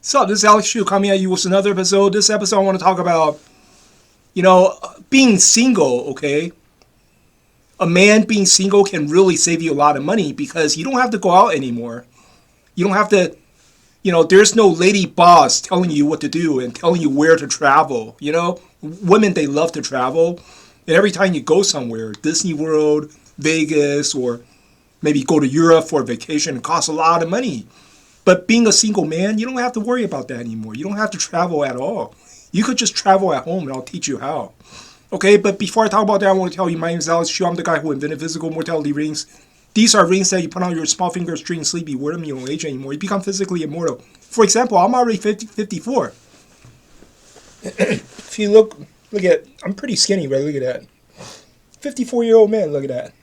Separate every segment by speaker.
Speaker 1: What's up? This is Alex Shu coming at you with another episode. This episode I want to talk about, being single, okay? A man being single can really save you a lot of money because you don't have to go out anymore. You don't have to, there's no lady boss telling you what to do and telling you where to travel, Women, they love to travel. And every time you go somewhere, Disney World, Vegas, or maybe go to Europe for a vacation, it costs a lot of money. But being a single man, you don't have to worry about that anymore. You don't have to travel at all. You could just travel at home and I'll teach you how. Okay, but before I talk about that, I want to tell you my name is Alex Shu. I'm the guy who invented physical mortality rings. These are rings that you put on your small fingers during sleep. You wear them, you don't age anymore. You become physically immortal. For example, I'm already 54. If you look at, I'm pretty skinny, right? Look at that. 54-year-old man, look at that.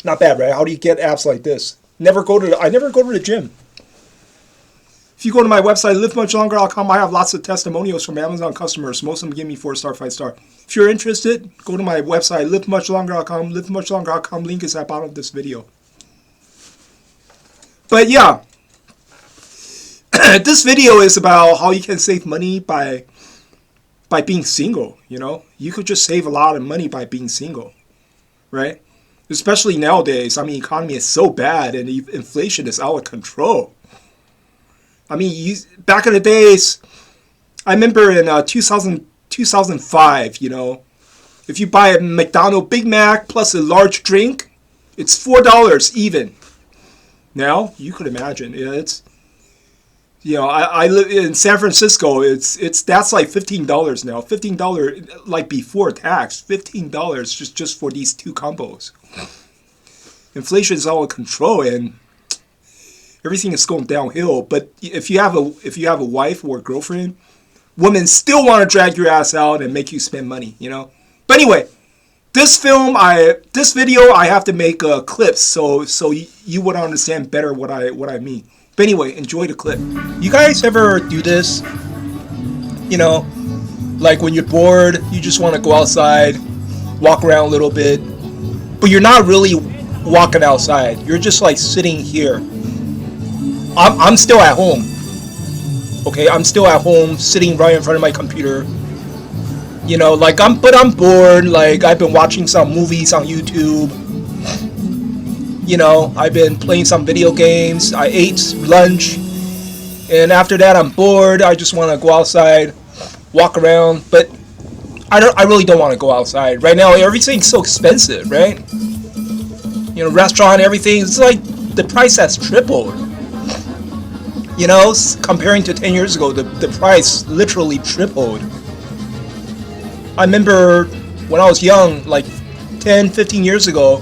Speaker 1: Not bad, right? How do you get abs like this? I never go to the gym. If you go to my website, livemuchlonger.com, I have lots of testimonials from Amazon customers. Most of them give me 4-star, 5-star. If you're interested, go to my website, livemuchlonger.com. Livemuchlonger.com, link is at the bottom of this video. But yeah, this video is about how you can save money by being single, You could just save a lot of money by being single, right? Especially nowadays. The economy is so bad and inflation is out of control. Back in the days, I remember in 2005, if you buy a McDonald's Big Mac plus a large drink, it's $4 even. Now, you could imagine, it's, I live in San Francisco, that's like $15 now. $15, like before tax, $15 just for these two combos. Inflation is out of control and everything is going downhill. But if you have a wife or a girlfriend, women still want to drag your ass out and make you spend money, But anyway, this video I have to make clips so you would understand better what I mean. But anyway, enjoy the clip. You guys ever do this? Like when you're bored, you just want to go outside, walk around a little bit, but you're not really walking outside. You're just like sitting here. I'm still at home. Okay, I'm still at home, sitting right in front of my computer. But I'm bored. Like I've been watching some movies on YouTube. I've been playing some video games. I ate lunch, and after that, I'm bored. I just want to go outside, walk around. But I really don't want to go outside right now. Everything's so expensive, right? Restaurant, everything. It's like the price has tripled. Comparing to 10 years ago, the price literally tripled. I remember when I was young, like 10, 15 years ago,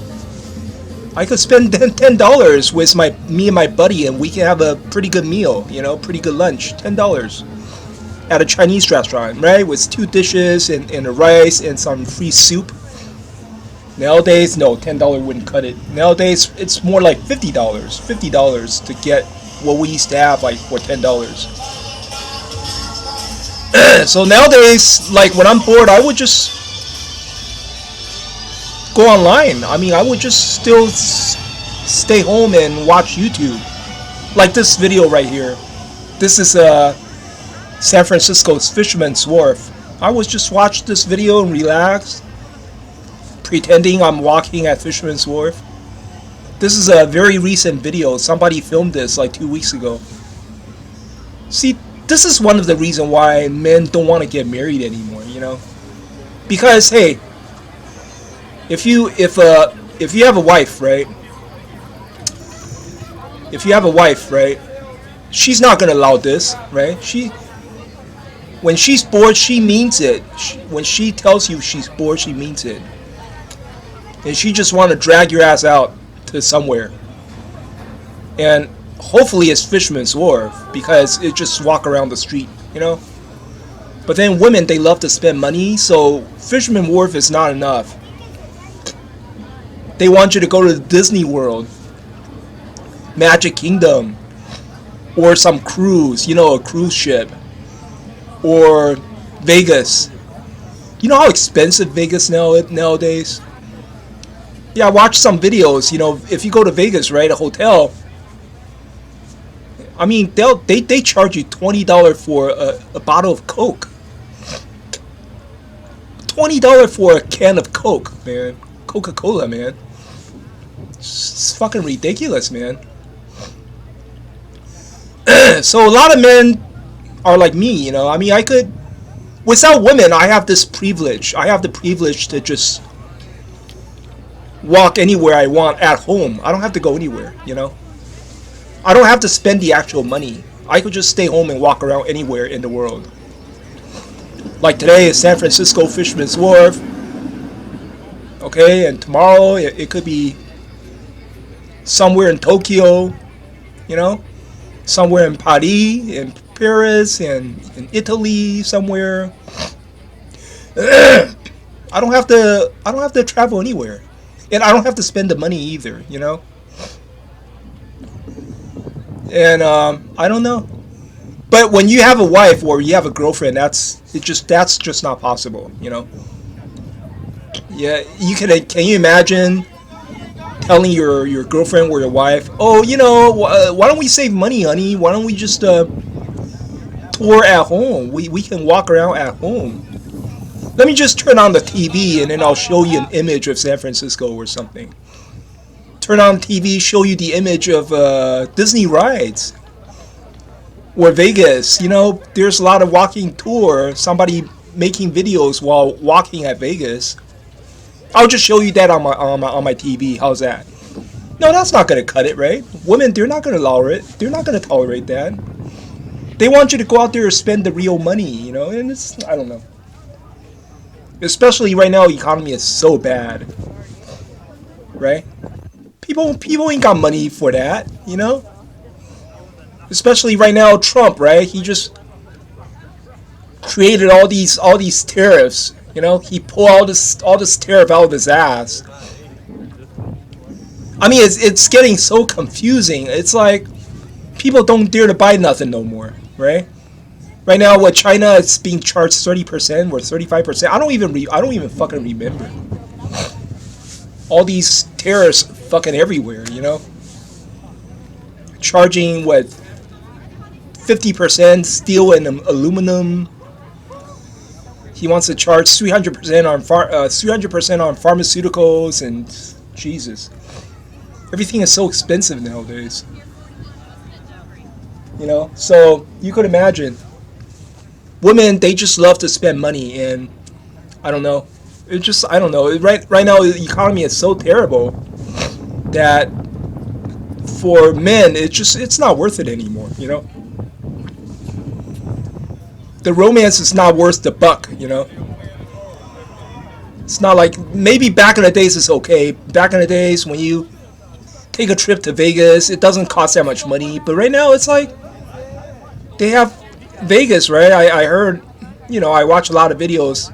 Speaker 1: I could spend $10 with me and my buddy, and we can have a pretty good meal, pretty good lunch, $10 at a Chinese restaurant, right? With 2 dishes and a rice and some free soup. Nowadays, no, $10 wouldn't cut it. Nowadays, it's more like $50 to get what we used to have like for $10. So nowadays, like when I'm bored, I would just go online. I would just still stay home and watch YouTube. Like this video right here. This is San Francisco's Fisherman's Wharf. I would just watch this video and relax, pretending I'm walking at Fisherman's Wharf. This is a very recent video. Somebody filmed this like 2 weeks ago. See, this is one of the reasons why men don't want to get married anymore, Because hey, if you have a wife, right? If you have a wife, right? She's not gonna allow this, right? When she's bored, she means it. When she tells you she's bored, she means it. And she just want to drag your ass out to somewhere, and hopefully it's Fisherman's Wharf because it just walk around the street, But then women, they love to spend money, so Fisherman's Wharf is not enough. They want you to go to Disney World, Magic Kingdom, or some cruise, a cruise ship, or Vegas. You know how expensive Vegas nowadays? Yeah, I watched some videos. If you go to Vegas, right, a hotel, I mean, they charge you $20 for a bottle of Coke. $20 for a can of Coke, man. Coca-Cola, man. It's fucking ridiculous, man. So a lot of men are like me, you know. I mean, I could, without women, I have this privilege. I have the privilege to just walk anywhere I want at home. I don't have to go anywhere, you know. I don't have to spend the actual money. I could just stay home and walk around anywhere in the world. Like today is San Francisco Fisherman's Wharf. Okay, and tomorrow it could be somewhere in Tokyo, you know, somewhere in Paris, in Paris, and in Italy, somewhere. I don't have to travel anywhere, and I don't have to spend the money either, you know. And I don't know, but when you have a wife or you have a girlfriend, that's just not possible, you know. Yeah, can you imagine telling your girlfriend or your wife, oh, you know, why don't we save money, honey? Why don't we just tour at home? We can walk around at home. Let me just turn on the TV and then I'll show you an image of San Francisco or something. Turn on TV, show you the image of Disney rides or Vegas. You know, there's a lot of walking tour. Somebody making videos while walking at Vegas. I'll just show you that on my TV. How's that? No, that's not gonna cut it, right? Women, they're not gonna allow it. They're not gonna tolerate that. They want you to go out there and spend the real money, you know. And it's, I don't know. Especially right now, the economy is so bad, right? People ain't got money for that, you know. Especially right now, Trump, right? He just created all these tariffs. You know, he pulled all this tariff out of his ass. I mean, it's getting so confusing. It's like people don't dare to buy nothing no more, right? Right now, what China is being charged 30% or 35%. I don't even fucking remember. All these tariffs fucking everywhere, you know. Charging what 50% steel and aluminum. He wants to charge 300% on 300% on pharmaceuticals, and Jesus, everything is so expensive nowadays. You know, so you could imagine, women, they just love to spend money, and I don't know. I don't know. Right now, the economy is so terrible that for men, it's not worth it anymore. You know. The romance is not worth the buck, you know. It's not like, maybe back in the days it's okay. Back in the days when you take a trip to Vegas, it doesn't cost that much money. But right now it's like, they have Vegas, right? I heard, you know, I watch a lot of videos.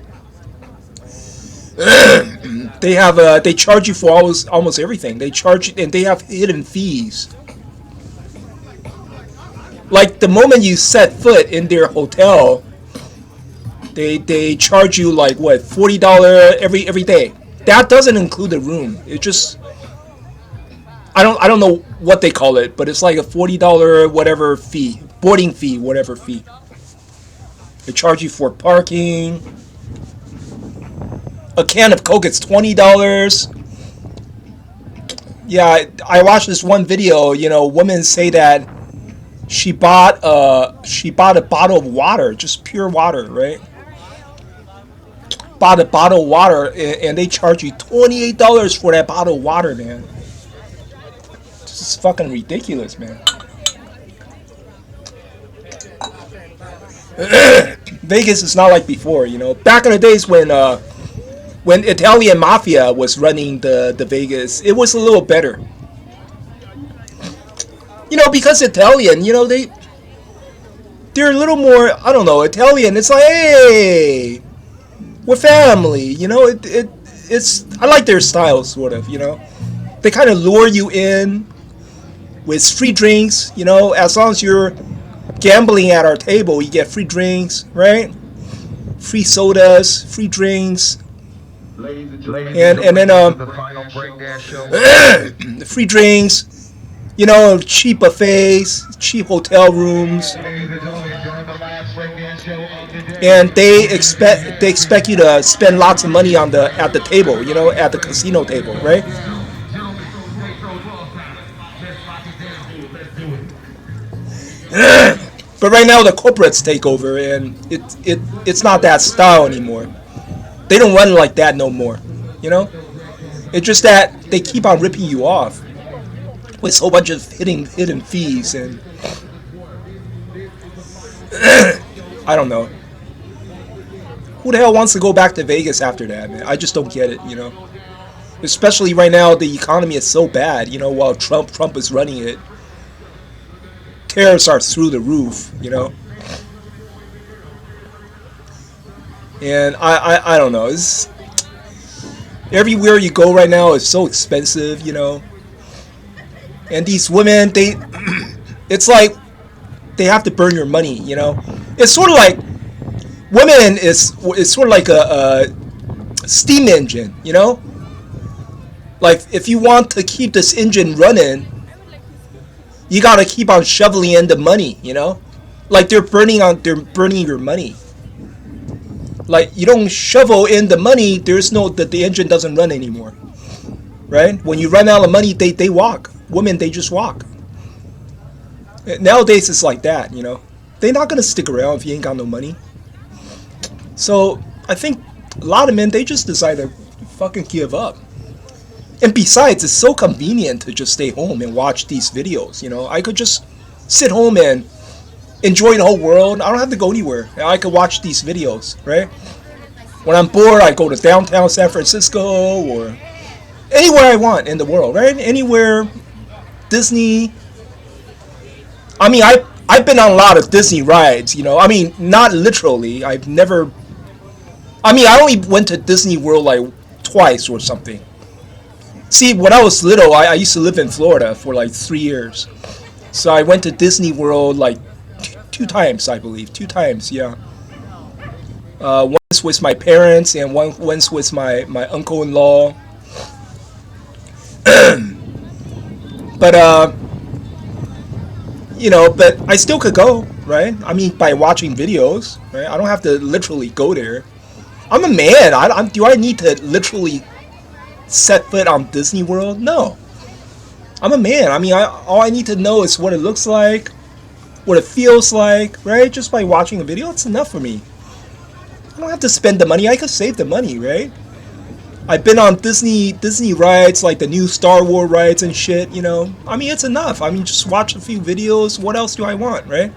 Speaker 1: They charge you for almost everything. They charge, and they have hidden fees. Like the moment you set foot in their hotel, they charge you like what, $40 every day. That doesn't include the room. It just, I don't know what they call it, but it's like a $40 whatever fee, boarding fee, whatever fee. They charge you for parking. A can of Coke is $20. Yeah, I watched this one video. You know, women say that she bought a bottle of water, just pure water, right? Bought a bottle of water, and they charge you $28 for that bottle of water, man. This is fucking ridiculous, man. Vegas is not like before, you know. Back in the days when Italian mafia was running the Vegas, it was a little better. You know, because Italian, you know, they're a little more, I don't know, Italian. It's like, hey, we're family, you know. It's I like their style, sort of, you know. They kind of lure you in with free drinks, you know. As long as you're gambling at our table, you get free drinks, right? Free sodas, free drinks, and then free drinks. You know, cheap buffets, cheap hotel rooms, and they expect you to spend lots of money on the at the table, you know, at the casino table, right? But right now the corporates take over, and it's not that style anymore. They don't run like that no more, you know. It's just that they keep on ripping you off with a whole bunch of hidden fees, and I don't know. Who the hell wants to go back to Vegas after that, man? I just don't get it, you know. Especially right now, the economy is so bad, you know, while Trump is running it. Tariffs are through the roof, you know. And I don't know. It's, everywhere you go right now is so expensive, you know. And these women, it's like they have to burn your money, you know. It's sort of like women is sort of like a steam engine, you know. Like if you want to keep this engine running, you gotta keep on shoveling in the money, you know. Like they're burning your money. Like you don't shovel in the money, there's no the engine doesn't run anymore, right? When you run out of money, they walk. Women, they just walk. Nowadays it's like that, you know. They're not gonna stick around if you ain't got no money. So I think a lot of men, they just decide to fucking give up. And besides, it's so convenient to just stay home and watch these videos, you know. I could just sit home and enjoy the whole world. I don't have to go anywhere. I could watch these videos, right? When I'm bored, I go to downtown San Francisco or anywhere I want in the world, right? Anywhere, Disney. I mean, I've been on a lot of Disney rides, you know. I mean, not literally. I've never. I mean, I only went to Disney World like twice or something. See, when I was little, I used to live in Florida for like 3 years. So I went to Disney World like two times, I believe. 2 times, yeah. Once with my parents and once with my uncle-in-law. But, you know, but I still could go, right? I mean, by watching videos, right? I don't have to literally go there. I'm a man. Do I need to literally set foot on Disney World? No. I'm a man. I mean, all I need to know is what it looks like, what it feels like, right? Just by watching a video, it's enough for me. I don't have to spend the money. I could save the money, right? I've been on Disney rides, like the new Star Wars rides and shit, you know. I mean, it's enough. I mean, just watch a few videos. What else do I want, right?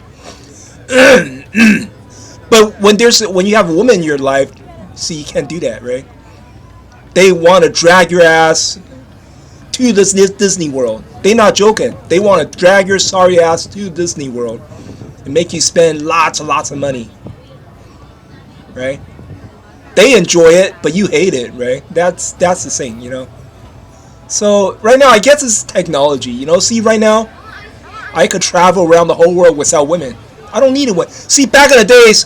Speaker 1: But when you have a woman in your life, see, you can't do that, right? They want to drag your ass to this Disney World. They're not joking. They want to drag your sorry ass to Disney World and make you spend lots and lots of money. Right? They enjoy it, but you hate it, right? That's the thing, you know. So right now, I guess it's technology, you know. See, right now, I could travel around the whole world without women. I don't need a woman. See, back in the days,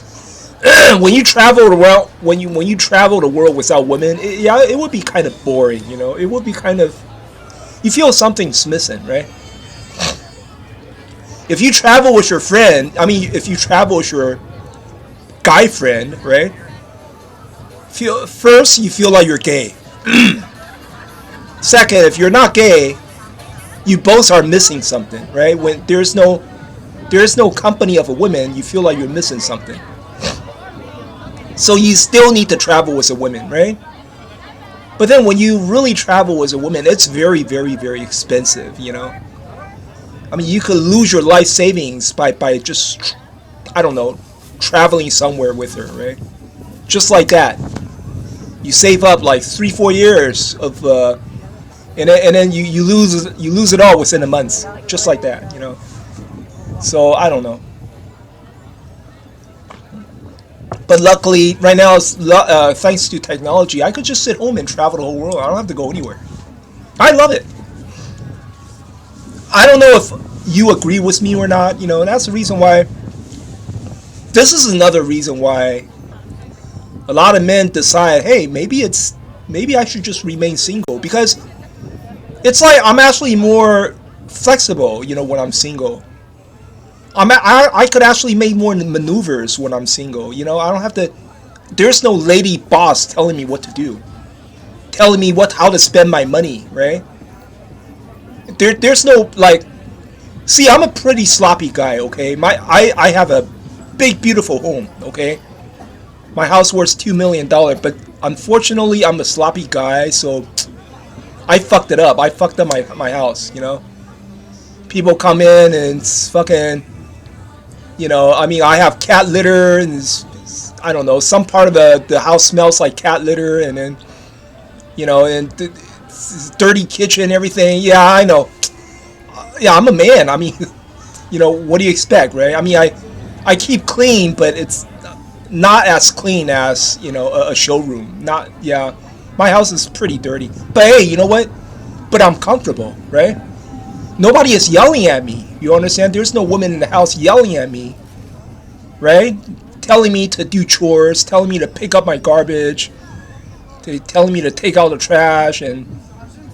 Speaker 1: when you travel around, when you travel the world without women, it would be kind of boring, you know. It would be kind of, you feel something's missing, right? If you travel with your friend, I mean, if you travel with your guy friend, right? First, you feel like you're gay. Second, if you're not gay, you both are missing something, right? When there's no company of a woman, you feel like you're missing something. So you still need to travel with a woman, right? But then when you really travel as a woman, it's very, very, very expensive, you know? I mean, you could lose your life savings by just, I don't know, traveling somewhere with her, right? Just like that. You save up like 3-4 years of, and then you lose it all within a month, just like that, you know? So, I don't know. But luckily, right now, thanks to technology, I could just sit home and travel the whole world. I don't have to go anywhere. I love it. I don't know if you agree with me or not, you know, and that's the reason why. This is another reason why a lot of men decide, hey, maybe I should just remain single, because it's like I'm actually more flexible, you know, when I'm single. I could actually make more maneuvers when I'm single. You know, I don't have to. There's no lady boss telling me what to do, telling me how to spend my money, right? There's no like. See, I'm a pretty sloppy guy. Okay, I have a big beautiful home. Okay, my house worth $2 million, but unfortunately I'm a sloppy guy, so I fucked it up. I fucked up my house. You know, people come in and it's fucking. You know, I mean, I have cat litter and I don't know, some part of the house smells like cat litter, and then you know, and dirty kitchen, everything. Yeah, I know. Yeah, I'm a man. I mean, you know, what do you expect, right? I mean, I keep clean, but it's not as clean as you know a showroom. Not yeah, my house is pretty dirty. But hey, you know what? But I'm comfortable, right? Nobody is yelling at me. You understand? There's no woman in the house yelling at me, right? Telling me to do chores, telling me to pick up my garbage, telling me to take out the trash, and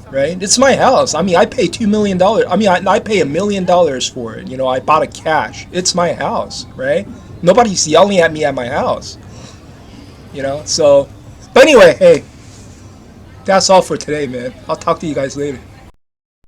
Speaker 1: right? It's my house. I mean, I pay $2 million. I mean, I pay $1 million for it. You know, I bought it cash. It's my house, right? Nobody's yelling at me at my house. You know, so. But anyway, hey, that's all for today, man. I'll talk to you guys later.